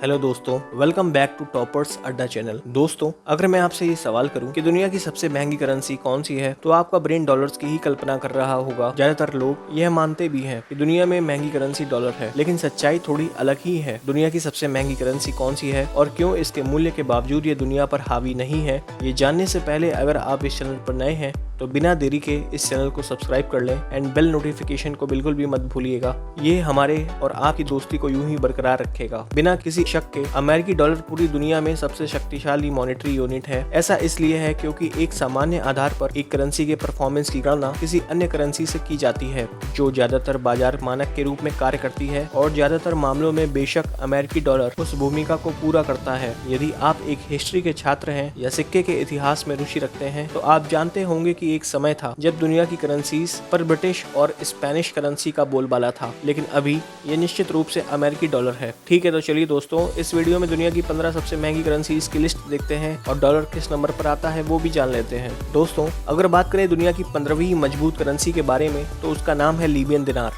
Hello दोस्तों, welcome back to toppers अड्डा channel. दोस्तों, अगर मैं आपसे ये सवाल करूं कि दुनिया की सबसे महंगी करेंसी कौन सी है, तो आपका ब्रेन डॉलर्स की ही कल्पना कर रहा होगा। ज्यादातर लोग यह मानते भी हैं कि दुनिया में महंगी करेंसी डॉलर है, लेकिन सच्चाई थोड़ी अलग ही है। दुनिया की सबसे महंगी करेंसी कौन सी है और क्यों इसके मूल्य के बावजूद ये दुनिया पर हावी नहीं है, ये जानने से पहले अगर आप इस चैनल पर नए हैं तो बिना देरी के इस चैनल को सब्सक्राइब कर लें एंड बेल नोटिफिकेशन को बिल्कुल भी मत भूलिएगा। ये हमारे और आपकी दोस्ती को यूं ही बरकरार रखेगा। बिना किसी शक के अमेरिकी डॉलर पूरी दुनिया में सबसे शक्तिशाली मॉनेटरी यूनिट है। ऐसा इसलिए है क्योंकि एक सामान्य आधार पर एक करेंसी के परफॉर्मेंस की गणना किसी अन्य करेंसी से की जाती है, जो ज्यादातर बाजार मानक के रूप में कार्य करती है और ज्यादातर मामलों में बेशक अमेरिकी डॉलर उस भूमिका को पूरा करता है। यदि आप एक हिस्ट्री के छात्र हैं या सिक्के के इतिहास में रुचि रखते हैं तो आप जानते होंगे कि एक समय था जब दुनिया की करेंसीज पर ब्रिटिश और स्पेनिश करेंसी का बोलबाला था, लेकिन अभी ये निश्चित रूप से अमेरिकी डॉलर है। ठीक है, तो चलिए दोस्तों, इस वीडियो में दुनिया की 15 सबसे महंगी करेंसीज की लिस्ट देखते हैं और डॉलर किस नंबर पर आता है वो भी जान लेते हैं। दोस्तों, अगर बात करें दुनिया की 15वीं मजबूत करेंसी के बारे में तो उसका नाम है लीबियन दिनार,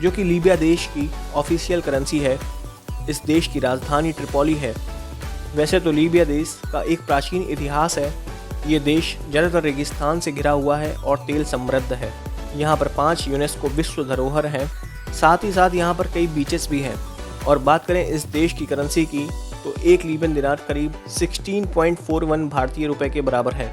जो कि लीबिया देश की ऑफिशियल करेंसी है। इस देश की राजधानी ट्रिपोली है। वैसे तो लीबिया देश का एक प्राचीन इतिहास है। ये देश ज्यादातर रेगिस्तान से घिरा हुआ है और तेल समृद्ध है। यहाँ पर 5 यूनेस्को विश्व धरोहर हैं। साथ ही साथ यहाँ पर कई बीचेस भी हैं। और बात करें इस देश की करेंसी की तो एक लीबियन दिनार करीब 16.41 भारतीय रुपए के बराबर है।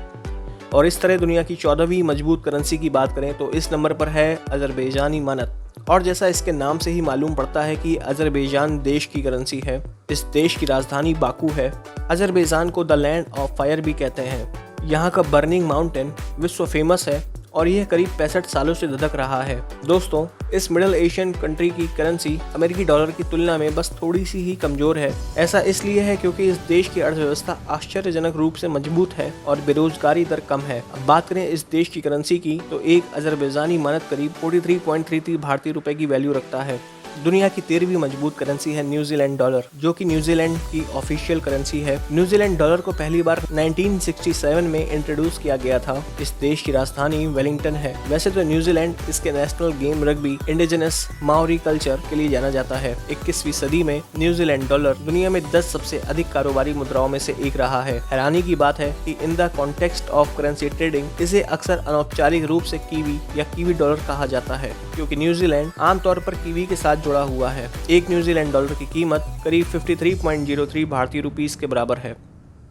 और इस तरह दुनिया की 14वीं मजबूत करेंसी की बात करें तो इस नंबर पर है अजरबैजानी मानत। और जैसा इसके नाम से ही मालूम पड़ता है कि अजरबैजान देश की करेंसी है। इस देश की राजधानी बाकू है। अजरबैजान को द लैंड ऑफ फायर भी कहते हैं। यहाँ का बर्निंग माउंटेन विश्व फेमस है और यह करीब 65 सालों से धधक रहा है। दोस्तों, इस मिडिल एशियन कंट्री की करेंसी अमेरिकी डॉलर की तुलना में बस थोड़ी सी ही कमजोर है। ऐसा इसलिए है क्योंकि इस देश की अर्थव्यवस्था आश्चर्यजनक रूप से मजबूत है और बेरोजगारी दर कम है। अब बात करें इस देश की करेंसी की तो एक अजरबैजानी मानत करीब 43.33 भारतीय रुपए की वैल्यू रखता है। दुनिया की 13वीं मजबूत करेंसी है न्यूजीलैंड डॉलर, जो कि न्यूजीलैंड की ऑफिशियल करेंसी है। न्यूजीलैंड डॉलर को पहली बार 1967 में इंट्रोड्यूस किया गया था। इस देश की राजधानी वेलिंगटन है। वैसे तो न्यूजीलैंड इसके national game rugby indigenous Maori culture के लिए जाना जाता है। 21वीं सदी में न्यूजीलैंड डॉलर दुनिया में 10 सबसे अधिक कारोबारी मुद्राओं में से एक रहा है। हैरानी की बात है कि in the context of currency trading इसे अक्सर अनौपचारिक रूप से कीवी या कीवी डॉलर कहा जाता है, क्योंकि न्यूजीलैंड आमतौर पर कीवी के साथ जुड़ा हुआ है। एक न्यूजीलैंड डॉलर की कीमत करीब 53.03 भारतीय रुपीस के बराबर है।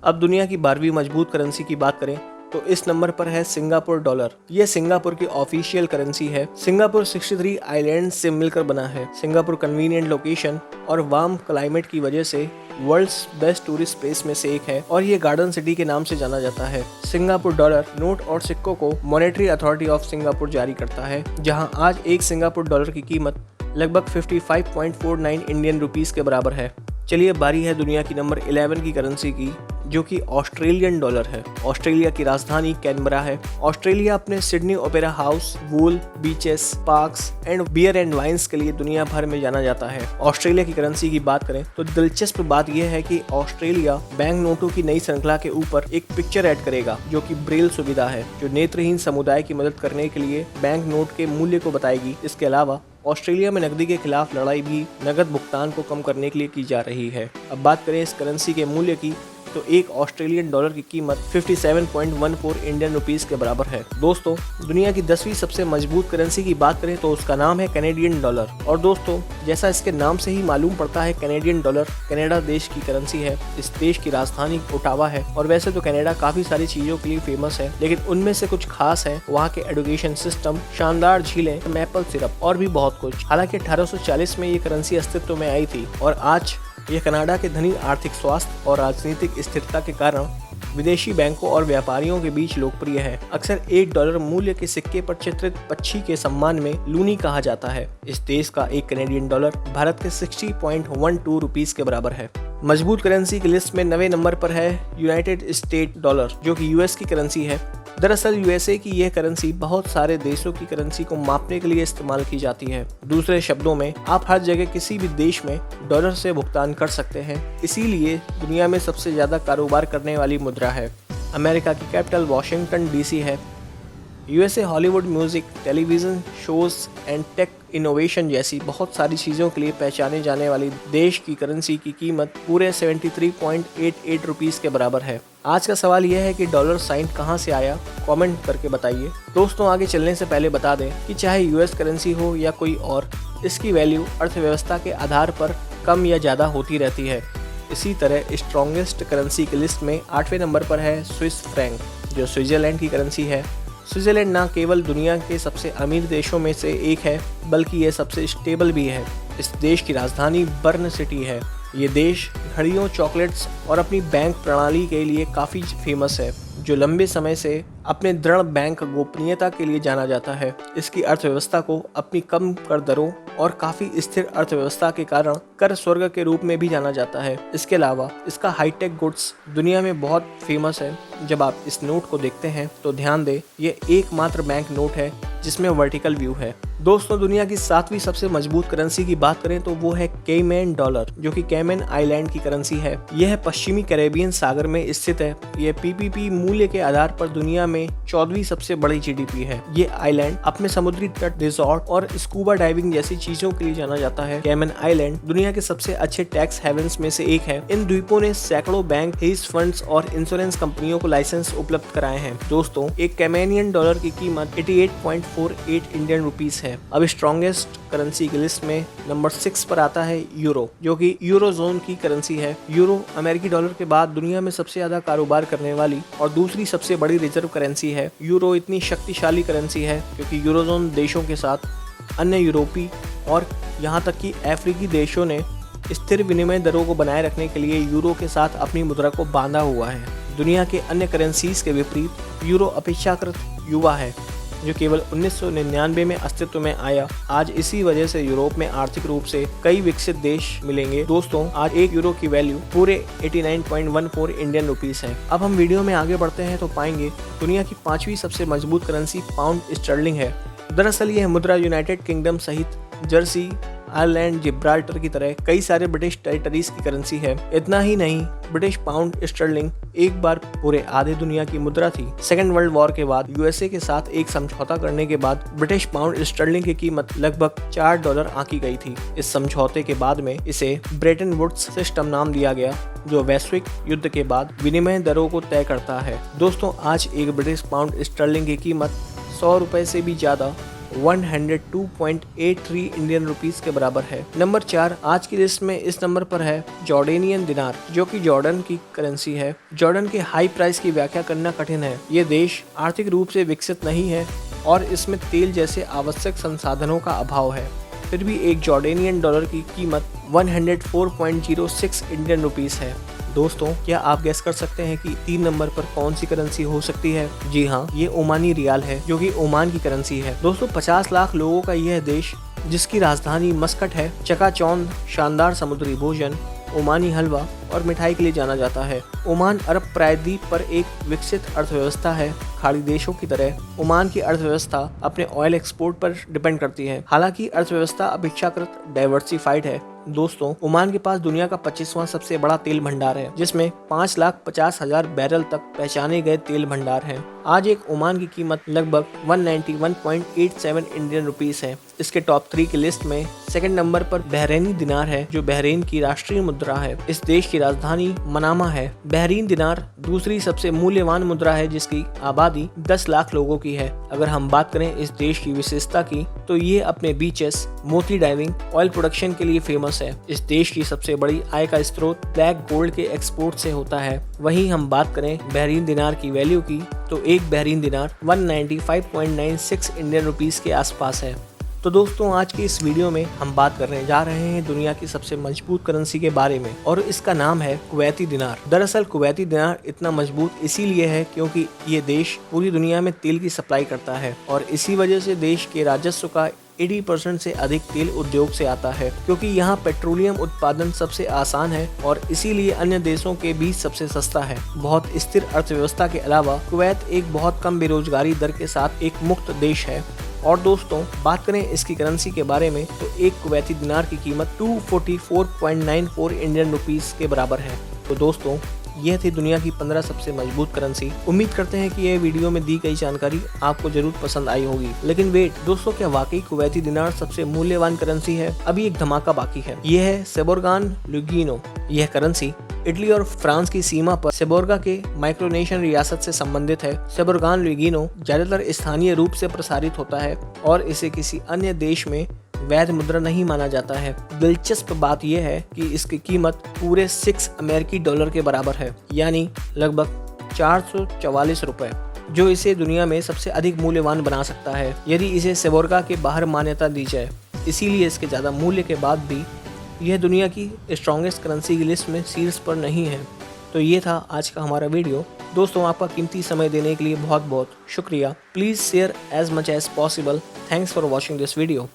अब दुनिया की 12वीं मजबूत करेंसी की बात करें तो इस नंबर पर है सिंगापुर डॉलर। यह सिंगापुर की ऑफिशियल करेंसी है। सिंगापुर 63 आइलैंड्स से मिलकर बना है। सिंगापुर कन्वीनियंट लोकेशन और वार्म क्लाइमेट की वजह से वर्ल्ड्स बेस्ट टूरिस्ट प्लेस में से एक है और ये गार्डन सिटी के नाम से जाना जाता है। सिंगापुर डॉलर नोट और सिक्कों को मॉनेटरी अथॉरिटी ऑफ सिंगापुर जारी करता है, जहां आज एक सिंगापुर डॉलर की कीमत लगभग 55.49 इंडियन रुपीस के बराबर है। चलिए बारी है दुनिया की नंबर 11 की करेंसी की, जो कि ऑस्ट्रेलियन डॉलर है। ऑस्ट्रेलिया की राजधानी कैनबरा है। ऑस्ट्रेलिया अपने Sydney Opera House, wool, beaches, parks and beer and wines के लिए दुनिया भर में जाना जाता है। ऑस्ट्रेलिया की करेंसी की बात करें तो दिलचस्प बात यह है कि ऑस्ट्रेलिया बैंक नोटों की नई श्रृंखला के ऊपर एक पिक्चर ऐड करेगा, जो कि ब्रेल सुविधा है, जो नेत्रहीन समुदाय की मदद करने के लिए बैंक नोट के मूल्य को बताएगी। इसके अलावा ऑस्ट्रेलिया में नकदी के खिलाफ लड़ाई भी नकद भुगतान को कम करने के लिए की जा रही है। अब बात करें इस करेंसी के मूल्य की तो एक ऑस्ट्रेलियन डॉलर की कीमत 57.14 इंडियन रुपीस के बराबर है। दोस्तों, दुनिया की 10वीं सबसे मजबूत करेंसी की बात करें तो उसका नाम है कैनेडियन डॉलर। और दोस्तों, जैसा इसके नाम से ही मालूम पड़ता है, कैनेडियन डॉलर कनाडा देश की करेंसी है। इस देश की राजधानी ओटावा है। और वैसे तो कनाडा काफी सारी चीजों के लिए फेमस है, लेकिन उनमें से कुछ खास है वहाँ के एजुकेशन सिस्टम, शानदार झीलें, मैपल सिरप और भी बहुत कुछ। हालांकि 1840 में ये करेंसी अस्तित्व में आई थी और आज यह कनाडा के धनी आर्थिक स्वास्थ्य और राजनीतिक स्थिरता के कारण विदेशी बैंकों और व्यापारियों के बीच लोकप्रिय है। अक्सर $1 मूल्य के सिक्के पर चित्रित पक्षी के सम्मान में लूनी कहा जाता है। इस देश का एक कैनेडियन डॉलर भारत के 60.12 रुपीस के बराबर है। मजबूत करेंसी की लिस्ट में 9वें नंबर पर है यूनाइटेड स्टेट डॉलर, जो कि यूएस की करेंसी है। दरअसल यूएसए की यह करेंसी बहुत सारे देशों की करेंसी को मापने के लिए इस्तेमाल की जाती है। दूसरे शब्दों में, आप हर जगह किसी भी देश में डॉलर से भुगतान कर सकते हैं। इसीलिए दुनिया में सबसे ज्यादा कारोबार करने वाली मुद्रा है। अमेरिका की कैपिटल वॉशिंगटन डीसी है। USA Hollywood music, television shows and tech innovation जैसी बहुत सारी चीज़ों के लिए पहचाने जाने वाली देश की करेंसी की कीमत पूरे 73.88 रुपीज़ के बराबर है। आज का सवाल यह है कि डॉलर साइन कहां से आया, कमेंट करके बताइए। दोस्तों, आगे चलने से पहले बता दें कि चाहे यूएस करेंसी हो या कोई और, इसकी वैल्यू अर्थव्यवस्था के आधार पर कम या ज़्यादा होती रहती है। इसी तरह स्ट्रॉन्गेस्ट करेंसी की लिस्ट में 8वें नंबर पर है स्विस फ्रैंक, जो स्विट्जरलैंड की करेंसी है। स्विट्जरलैंड न केवल दुनिया के सबसे अमीर देशों में से एक है, बल्कि ये सबसे स्टेबल भी है। इस देश की राजधानी बर्न सिटी है। ये देश घड़ियों, चॉकलेट्स और अपनी बैंक प्रणाली के लिए काफ़ी फेमस है, जो लंबे समय से अपने दृढ़ बैंक गोपनीयता के लिए जाना जाता है। इसकी अर्थव्यवस्था को अपनी कम कर दरों और काफ़ी स्थिर अर्थव्यवस्था के कारण कर स्वर्ग के रूप में भी जाना जाता है। इसके अलावा इसका हाईटेक गुड्स दुनिया में बहुत फेमस है। जब आप इस नोट को देखते हैं तो ध्यान दें, ये एकमात्र बैंक नोट है जिसमें वर्टिकल व्यू है। दोस्तों, दुनिया की 7वीं सबसे मजबूत करेंसी की बात करें तो वो है कैमैन डॉलर, जो कि कैमैन आइलैंड की करेंसी है। यह पश्चिमी कैरेबियन सागर में स्थित है। यह पीपीपी मूल्य के आधार पर दुनिया में 14वीं सबसे बड़ी जीडीपी है। ये आइलैंड अपने समुद्री तट, रिजॉर्ट और स्कूबा डाइविंग जैसी चीजों के लिए जाना जाता है। कैमैन आइलैंड दुनिया के सबसे अच्छे टैक्स हेवन्स में से एक है। इन द्वीपों ने सैकड़ों बैंक, हेज फंड्स और इंश्योरेंस कंपनियों को लाइसेंस उपलब्ध कराए हैं। दोस्तों, एक कैमेनियन डॉलर की कीमत 88.48 इंडियन रुपीस है। अब स्ट्रॉन्गेस्ट करेंसी की लिस्ट में नंबर 6 पर आता है यूरो, जो कि यूरो जोन की करेंसी है। यूरो अमेरिकी डॉलर के बाद दुनिया में सबसे ज्यादा कारोबार करने वाली और दूसरी सबसे बड़ी रिजर्व करेंसी है। यूरो इतनी शक्तिशाली करेंसी है क्योंकि यूरोजोन देशों के साथ अन्य यूरोपीय और यहाँ तक कि अफ्रीकी देशों ने स्थिर विनिमय दरों को बनाए रखने के लिए यूरो के साथ अपनी मुद्रा को बांधा हुआ है। दुनिया के अन्य करेंसीज के विपरीत यूरो अपेक्षाकृत युवा है, जो केवल 1999 में अस्तित्व में आया। आज इसी वजह से यूरोप में आर्थिक रूप से कई विकसित देश मिलेंगे। दोस्तों, आज 1 यूरो की वैल्यू पूरे 89.14 इंडियन रुपीस है। अब हम वीडियो में आगे बढ़ते हैं तो पाएंगे दुनिया की 5वीं सबसे मजबूत करेंसी पाउंड स्टर्लिंग है। दरअसल यह मुद्रा यूनाइटेड किंगडम सहित जर्सी, आयरलैंड, जिब्राल्टर की तरह कई सारे ब्रिटिश टेरिटरीज की करेंसी है। इतना ही नहीं, ब्रिटिश पाउंड स्टर्लिंग एक बार पूरे आधे दुनिया की मुद्रा थी। सेकेंड वर्ल्ड वॉर के बाद यूएसए के साथ एक समझौता करने के बाद ब्रिटिश पाउंड स्टर्लिंग की कीमत लगभग $4 आंकी गई थी। इस समझौते के बाद में इसे ब्रेटन वुड्स सिस्टम नाम दिया गया, जो वैश्विक युद्ध के बाद विनिमय दरों को तय करता है। दोस्तों, आज एक ब्रिटिश पाउंड स्टर्लिंग की कीमत 100 रुपए से भी ज्यादा 102.83 इंडियन रुपीस के बराबर है। नंबर 4 आज की लिस्ट में इस नंबर पर है जॉर्डेनियन दिनार, जो कि जॉर्डन की करेंसी है। जॉर्डन के हाई प्राइस की व्याख्या करना कठिन है। ये देश आर्थिक रूप से विकसित नहीं है और इसमें तेल जैसे आवश्यक संसाधनों का अभाव है। फिर भी एक जॉर्डेनियन डॉलर की कीमत 104.06 इंडियन रुपीस है। दोस्तों, क्या आप गेस कर सकते हैं कि 3 नंबर पर कौन सी करेंसी हो सकती है? जी हाँ, ये ओमानी रियाल है, जो कि ओमान की करेंसी है। दोस्तों, 50 लाख लोगों का यह देश, जिसकी राजधानी मस्कट है, चकाचौंध शानदार समुद्री भोजन, ओमानी हलवा और मिठाई के लिए जाना जाता है। ओमान अरब प्रायद्वीप पर एक विकसित अर्थव्यवस्था है। खाड़ी देशों की तरह ओमान की अर्थव्यवस्था अपने ऑयल एक्सपोर्ट पर डिपेंड करती है। हालांकि अर्थव्यवस्था अपेक्षाकृत डाइवर्सिफाइड है। दोस्तों, ओमान के पास दुनिया का 25वां सबसे बड़ा तेल भंडार है, जिसमें 5,50,000 बैरल तक पहचाने गए तेल भंडार हैं। आज एक ओमान की कीमत लगभग 191.87 इंडियन रुपीस है। इसके टॉप 3 की लिस्ट में सेकंड नंबर पर बहरीनी दिनार है, जो बहरीन की राष्ट्रीय मुद्रा है। इस देश की राजधानी मनामा है। बहरीन दिनार दूसरी सबसे मूल्यवान मुद्रा है, जिसकी आबादी 10 लाख लोगों की है। अगर हम बात करें इस देश की विशेषता की, तो ये अपने बीचेस, मोती डाइविंग, ऑयल प्रोडक्शन के लिए फेमस है। इस देश की सबसे बड़ी आय का स्रोत ब्लैक गोल्ड के एक्सपोर्ट से होता है। वहीं हम बात करें बहरीन दिनार की वैल्यू की, तो एक बहरीन दिनार 195.96 इंडियन रुपीस के आसपास है। तो दोस्तों, आज की इस वीडियो में हम बात करने जा रहे हैं दुनिया की सबसे मजबूत करेंसी के बारे में, और इसका नाम है कुवैती दिनार। दरअसल कुवैती दिनार इतना मजबूत इसीलिए है क्योंकि ये देश पूरी दुनिया में तेल की सप्लाई करता है, और इसी वजह से देश के राजस्व का 80% से अधिक तेल उद्योग से आता है, क्योंकि यहाँ पेट्रोलियम उत्पादन सबसे आसान है और इसीलिए अन्य देशों के बीच सबसे सस्ता है। बहुत स्थिर अर्थव्यवस्था के अलावा कुवैत एक बहुत कम बेरोजगारी दर के साथ एक मुक्त देश है। और दोस्तों, बात करें इसकी करेंसी के बारे में, तो एक कुवैती दिनार की कीमत 244.94 इंडियन रुपीस के बराबर है। तो दोस्तों, यह थी दुनिया की 15 सबसे मजबूत करेंसी। उम्मीद करते हैं कि यह वीडियो में दी गई जानकारी आपको जरूर पसंद आई होगी। लेकिन वेट दोस्तों, क्या वाकई कुवैती दिनार सबसे मूल्यवान करेंसी है? अभी एक धमाका बाकी है। यह है सेबोरगान लुइगिनो। यह करेंसी इटली और फ्रांस की सीमा पर सेबोर्गा के माइक्रोनेशियन रियासत से संबंधित है। सेबोरगान लुइगिनो ज्यादातर स्थानीय रूप से प्रसारित होता है और इसे किसी अन्य देश में वैध मुद्रा नहीं माना जाता है। दिलचस्प बात यह है कि इसकी कीमत पूरे 6 अमेरिकी डॉलर के बराबर है, यानी लगभग 444 रुपए, जो इसे दुनिया में सबसे अधिक मूल्यवान बना सकता है यदि इसे सेबोर्गा के बाहर मान्यता दी जाए। इसीलिए इसके ज्यादा मूल्य के बाद भी यह दुनिया की स्ट्रॉन्गेस्ट करेंसी की लिस्ट में शीर्ष पर नहीं है। तो ये था आज का हमारा वीडियो। दोस्तों, आपका कीमती समय देने के लिए बहुत बहुत शुक्रिया। Please share as much as possible. Thanks for watching this video.